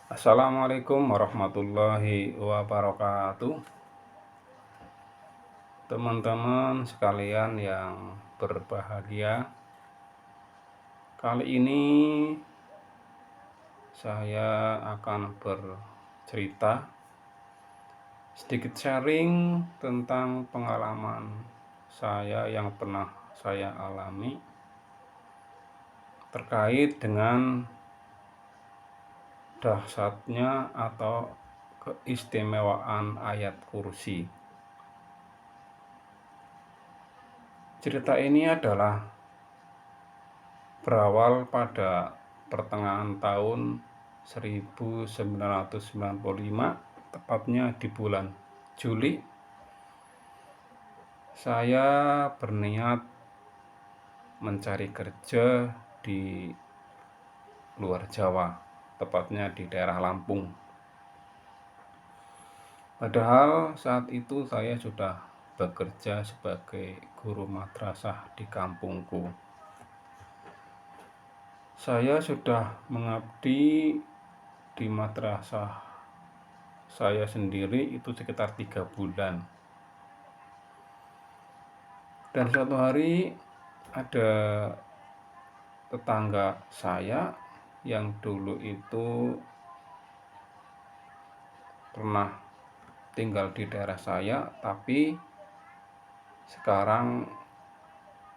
Assalamualaikum warahmatullahi wabarakatuh. Teman-teman sekalian yang berbahagia, kali ini saya akan bercerita sedikit sharing tentang pengalaman saya yang pernah saya alami terkait dengan dahsyatnya atau keistimewaan ayat kursi. Cerita ini adalah berawal pada pertengahan tahun 1995, tepatnya di bulan Juli. Saya berniat mencari kerja di luar Jawa, tepatnya di daerah Lampung. Padahal saat itu saya sudah bekerja sebagai guru madrasah di kampungku. Saya sudah mengabdi di madrasah saya sendiri itu sekitar 3 bulan. Dan suatu hari ada tetangga saya yang dulu itu pernah tinggal di daerah saya, tapi sekarang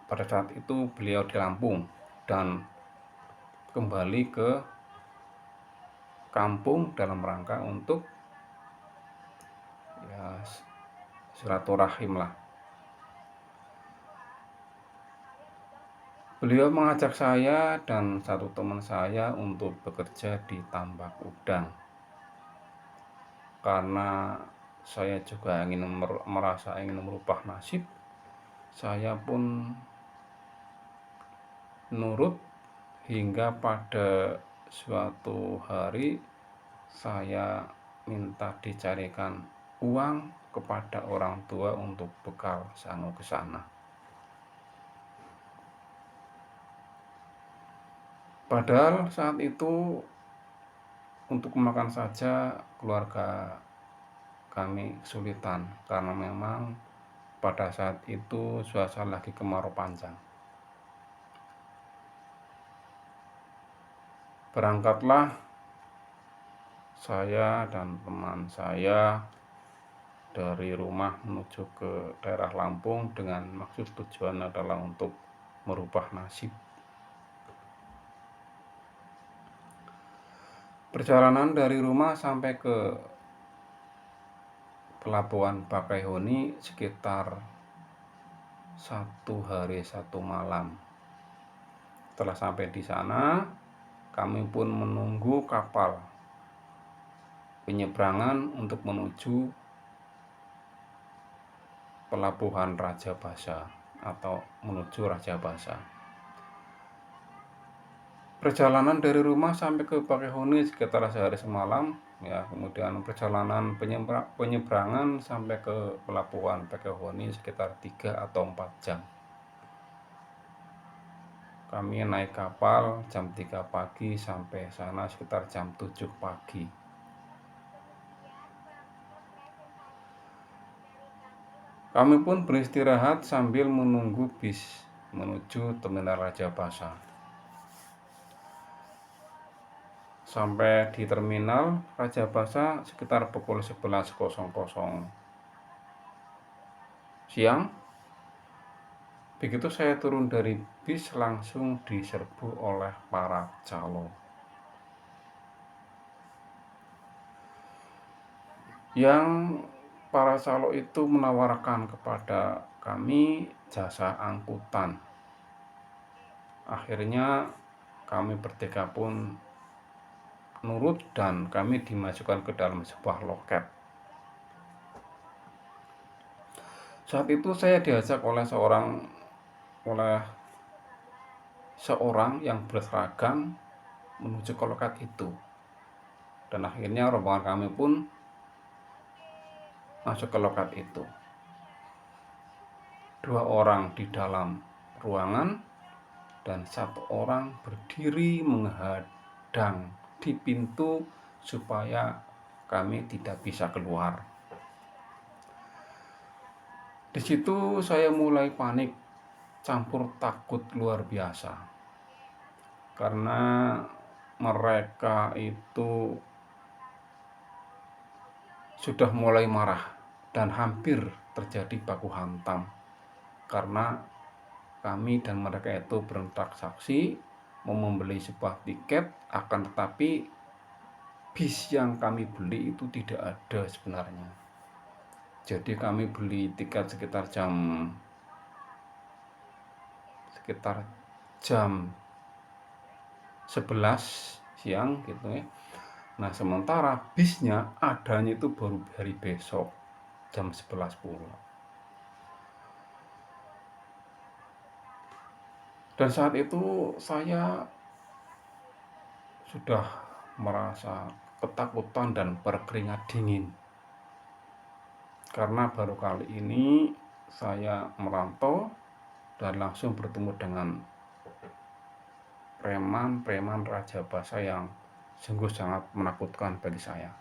pada saat itu beliau di Lampung dan kembali ke kampung dalam rangka untuk silaturahim lah. Beliau mengajak saya dan satu teman saya untuk bekerja di tambak udang, karena saya juga merasa ingin merubah nasib. Saya pun nurut hingga pada suatu hari saya minta dicarikan uang kepada orang tua untuk bekal sangu ke sana. Padahal saat itu untuk makan saja keluarga kami kesulitan, karena memang pada saat itu suasana lagi kemarau panjang. Berangkatlah saya dan teman saya dari rumah menuju ke daerah Lampung dengan maksud tujuan adalah untuk merubah nasib. Perjalanan dari rumah sampai ke Pelabuhan Bakauheni sekitar 1 hari 1 malam. Setelah sampai di sana, kami pun menunggu kapal penyeberangan untuk menuju Pelabuhan Rajabasa atau menuju Rajabasa. Perjalanan dari rumah sampai ke Bakauheni sekitar sehari semalam, kemudian perjalanan penyeberangan sampai ke Pelabuhan Bakauheni sekitar 3 atau 4 jam. Kami naik kapal jam 3 pagi sampai sana sekitar jam 7 pagi. Kami pun beristirahat sambil menunggu bis menuju Terminal Rajabasa. Sampai di Terminal Rajabasa sekitar pukul 11.00 siang. Begitu saya turun dari bis, langsung diserbu oleh para calo yang para calo itu menawarkan kepada kami jasa angkutan. Akhirnya kami bertiga pun nurut dan kami dimasukkan ke dalam sebuah loket. Saat itu saya diajak oleh seorang yang berseragam menuju ke loket itu. Dan akhirnya rombongan kami pun masuk ke loket itu. 2 orang di dalam ruangan dan 1 orang berdiri menghadang di pintu supaya kami tidak bisa keluar. Di situ saya mulai panik, campur takut luar biasa, karena mereka itu sudah mulai marah dan hampir terjadi baku hantam, karena kami dan mereka itu bertransaksi mau membeli sebuah tiket, akan tetapi bis yang kami beli itu tidak ada sebenarnya. Jadi kami beli tiket sekitar jam 11 siang gitu ya. Nah, sementara bisnya adanya itu baru hari besok jam 11.10. Dan saat itu saya sudah merasa ketakutan dan berkeringat dingin, karena baru kali ini saya merantau dan langsung bertemu dengan preman Raja Basa yang sungguh sangat menakutkan bagi saya.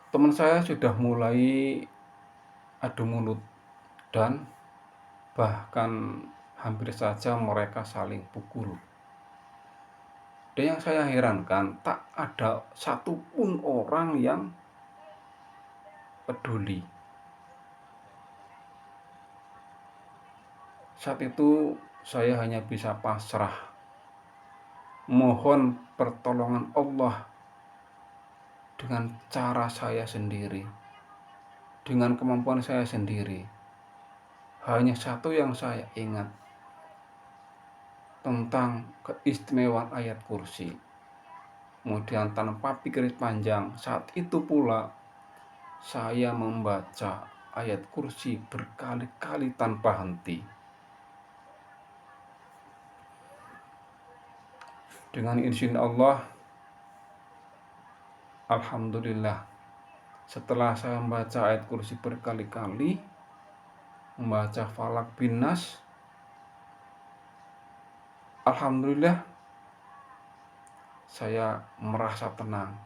Teman saya sudah mulai adu mulut dan bahkan hampir saja mereka saling pukul. Dan yang saya herankan, tak ada satupun orang yang peduli. Saat itu saya hanya bisa pasrah, mohon pertolongan Allah dengan cara saya sendiri, dengan kemampuan saya sendiri. Hanya satu yang saya ingat tentang keistimewaan ayat kursi. Kemudian tanpa pikir panjang, saat itu pula saya membaca ayat kursi berkali-kali tanpa henti. Dengan izin Allah, alhamdulillah, setelah saya membaca ayat kursi berkali-kali, membaca Falak bin Nas, alhamdulillah saya merasa tenang.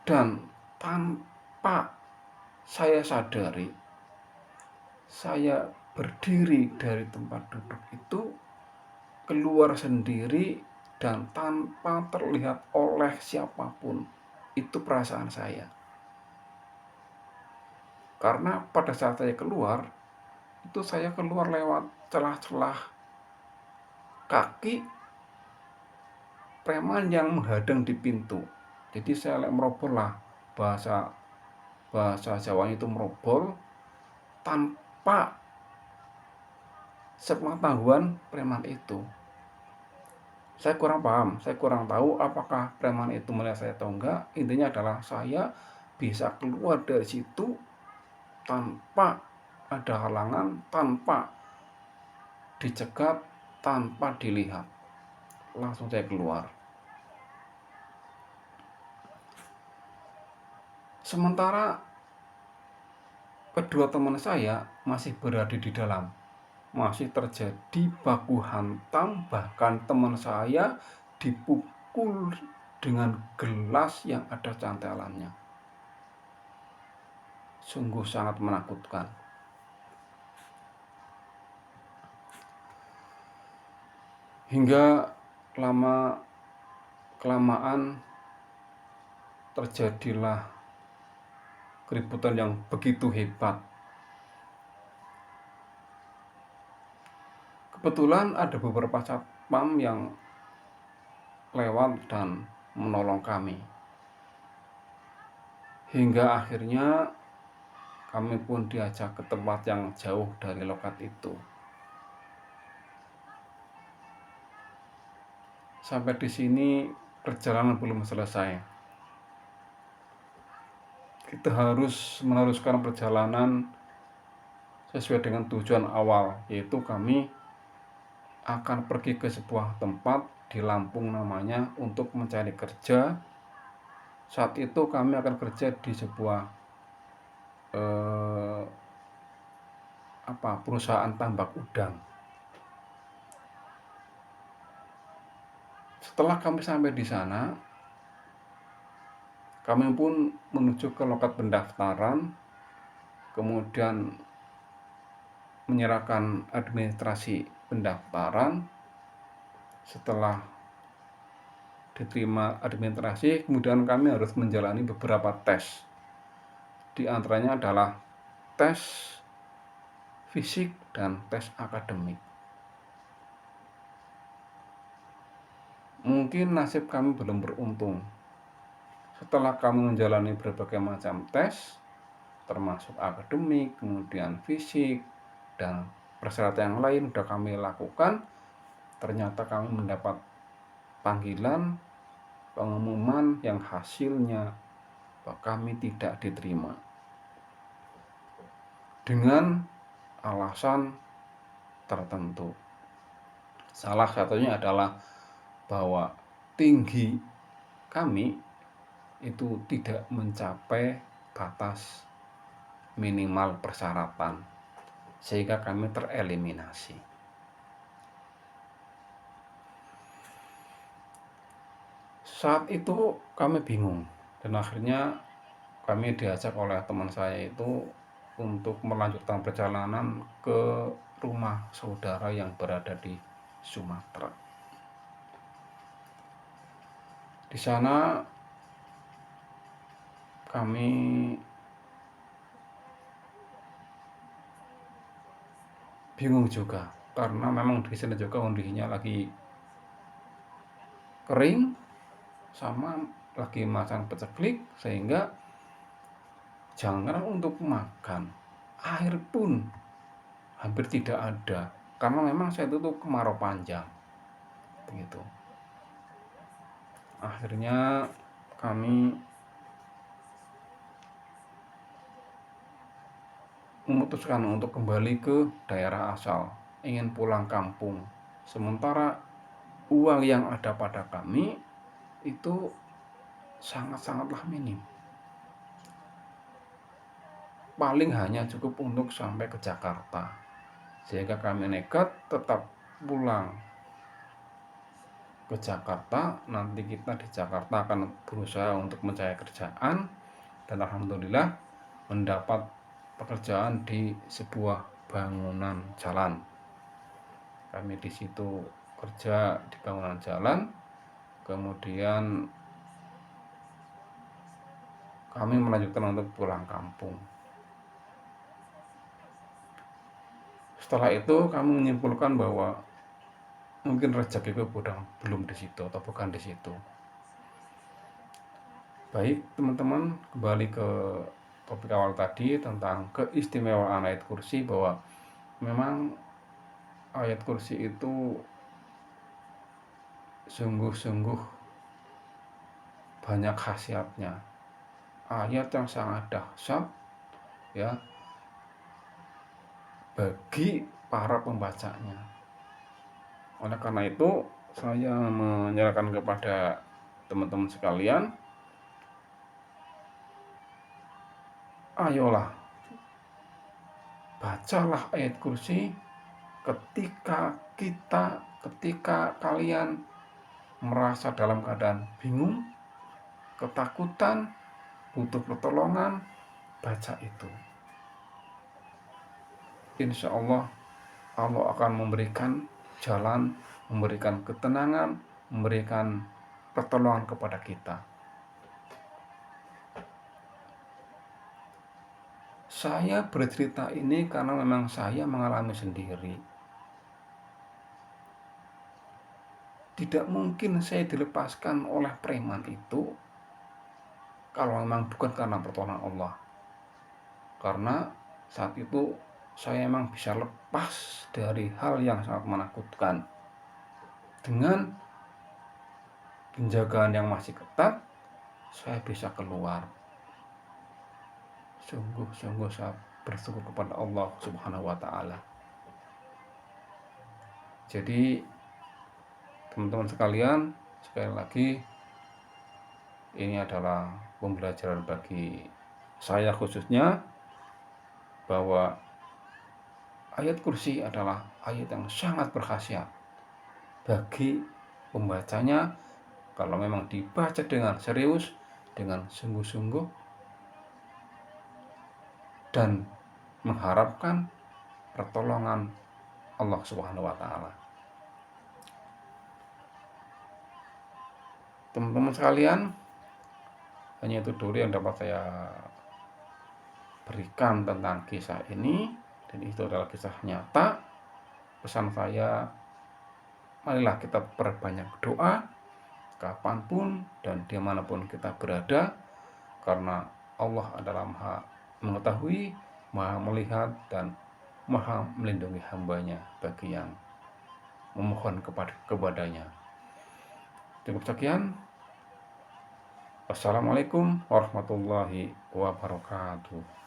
Dan tanpa saya sadari, saya berdiri dari tempat duduk itu, keluar sendiri dan tanpa terlihat oleh siapapun. Itu perasaan saya. Karena pada saat saya keluar, itu saya keluar lewat celah-celah kaki preman yang menghadang di pintu. Jadi saya merobol lah, bahasa Jawanya itu merobol tanpa sepengetahuan preman itu. Saya kurang paham, saya kurang tahu apakah preman itu melihat saya atau enggak. Intinya adalah saya bisa keluar dari situ tanpa ada halangan, tanpa dicegat, tanpa dilihat. Langsung saya keluar. Sementara kedua teman saya masih berada di dalam. Masih terjadi baku hantam, bahkan teman saya dipukul dengan gelas yang ada cantelannya. Sungguh sangat menakutkan. Hingga lama-kelamaan terjadilah keributan yang begitu hebat. Kebetulan ada beberapa satpam yang lewat dan menolong kami. Hingga akhirnya kami pun diajak ke tempat yang jauh dari lokasi itu. Sampai di sini perjalanan belum selesai. Kita harus meneruskan perjalanan sesuai dengan tujuan awal, yaitu kami akan pergi ke sebuah tempat di Lampung namanya untuk mencari kerja. Saat itu kami akan kerja di sebuah perusahaan tambak udang. Setelah kami sampai di sana, kami pun menuju ke loket pendaftaran, kemudian menyerahkan administrasi pendaftaran. Setelah diterima administrasi, kemudian kami harus menjalani beberapa tes. Di antaranya adalah tes fisik dan tes akademik. Mungkin nasib kami belum beruntung. Setelah kami menjalani berbagai macam tes, termasuk akademik, kemudian fisik, dan persyaratan yang lain sudah kami lakukan, ternyata kami mendapat panggilan pengumuman yang hasilnya bahwa kami tidak diterima dengan alasan tertentu. Salah satunya adalah bahwa tinggi kami itu tidak mencapai batas minimal persyaratan, sehingga kami tereliminasi. Saat itu kami bingung, dan akhirnya kami diajak oleh teman saya itu untuk melanjutkan perjalanan ke rumah saudara yang berada di Sumatera. Di sana kami bingung juga, karena memang di sana juga kondisinya lagi kering sama lagi masang paceklik, sehingga jangan untuk makan, air pun hampir tidak ada, karena memang saya itu tuh kemarau panjang begitu. Akhirnya kami memutuskan untuk kembali ke daerah asal, ingin pulang kampung. Sementara uang yang ada pada kami itu sangat-sangatlah minim, paling hanya cukup untuk sampai ke Jakarta, sehingga kami nekat tetap pulang ke Jakarta. Nanti kita di Jakarta akan berusaha untuk mencari kerjaan, dan alhamdulillah mendapat pekerjaan di sebuah bangunan jalan. Kami di situ kerja di bangunan jalan, kemudian kami melanjutkan untuk pulang kampung. Setelah itu kami menyimpulkan bahwa mungkin rezekiku belum di situ atau bukan di situ. Baik teman-teman, kembali ke topik awal tadi tentang keistimewaan ayat kursi, bahwa memang ayat kursi itu sungguh-sungguh banyak khasiatnya. Ayat yang sangat dahsyat ya bagi para pembacanya. Oleh karena itu, saya menyerahkan kepada teman-teman sekalian, ayolah bacalah ayat kursi ketika kalian merasa dalam keadaan bingung, ketakutan, butuh pertolongan, baca itu. Insya Allah, Allah akan memberikan jalan, memberikan ketenangan, memberikan pertolongan kepada kita. Saya bercerita ini karena memang saya mengalami sendiri. Tidak mungkin saya dilepaskan oleh preman itu kalau memang bukan karena pertolongan Allah. Karena saat itu saya memang bisa lepas dari hal yang sangat menakutkan. Dengan penjagaan yang masih ketat, saya bisa keluar. Sungguh-sungguh saya bersyukur kepada Allah Subhanahu wa Ta'ala. Jadi teman-teman sekalian, sekali lagi ini adalah pembelajaran bagi saya khususnya, bahwa ayat kursi adalah ayat yang sangat berkhasiat bagi pembacanya, kalau memang dibaca dengan serius, dengan sungguh-sungguh, dan mengharapkan pertolongan Allah Subhanahu wa Ta'ala. Teman-teman sekalian, hanya itu dulu yang dapat saya berikan tentang kisah ini, dan itu adalah kisah nyata. Pesan saya, marilah kita perbanyak doa kapanpun dan dimanapun kita berada, karena Allah adalah Maha mengetahui, Maha melihat, dan Maha melindungi hambanya bagi yang memohon kepadanya. Cukup sekian. Wassalamualaikum warahmatullahi wabarakatuh.